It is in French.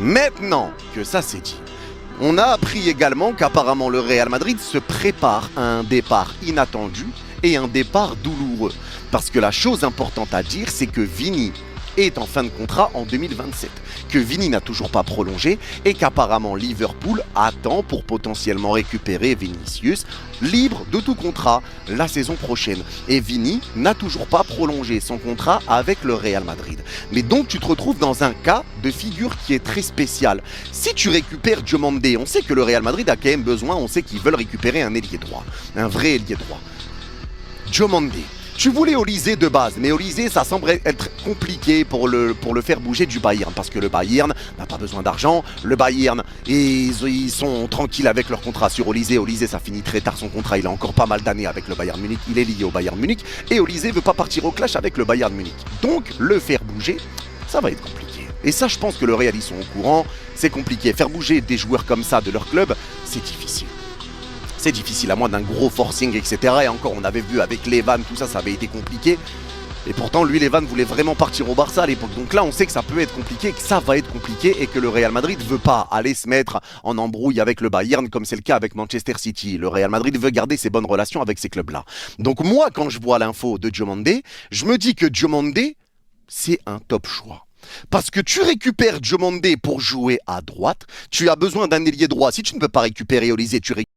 Maintenant que ça c'est dit, on a appris également qu'apparemment le Real Madrid se prépare à un départ inattendu et un départ douloureux. Parce que la chose importante à dire, c'est que Vini est en fin de contrat en 2027, que Vini n'a toujours pas prolongé et qu'apparemment Liverpool attend pour potentiellement récupérer Vinicius libre de tout contrat la saison prochaine. Et Vini n'a toujours pas prolongé son contrat avec le Real Madrid. Mais donc tu te retrouves dans un cas de figure qui est très spécial. Si tu récupères Diomandé, on sait que le Real Madrid a quand même besoin, on sait qu'ils veulent récupérer un ailier droit, un vrai ailier droit. Diomandé. Tu voulais Olysée de base, mais Olysée, ça semble être compliqué pour le faire bouger du Bayern, parce que le Bayern n'a pas besoin d'argent. Le Bayern, ils sont tranquilles avec leur contrat sur Olysée. Olysée, ça finit très tard son contrat, il a encore pas mal d'années avec le Bayern Munich, il est lié au Bayern Munich, et Olysée veut pas partir au clash avec le Bayern Munich. Donc, le faire bouger, ça va être compliqué. Et ça, je pense que le Real, ils sont au courant, c'est compliqué. Faire bouger des joueurs comme ça de leur club, c'est difficile. C'est difficile à moins d'un gros forcing, etc. Et encore, on avait vu avec Levan, tout ça, ça avait été compliqué. Et pourtant, lui, Levan voulait vraiment partir au Barça à l'époque. Donc là, on sait que ça peut être compliqué, que ça va être compliqué et que le Real Madrid ne veut pas aller se mettre en embrouille avec le Bayern comme c'est le cas avec Manchester City. Le Real Madrid veut garder ses bonnes relations avec ces clubs-là. Donc moi, quand je vois l'info de Diomandé, je me dis que Diomandé, c'est un top choix. Parce que tu récupères Diomandé pour jouer à droite, tu as besoin d'un ailier droit. Si tu ne peux pas récupérer Olysée, tu récupères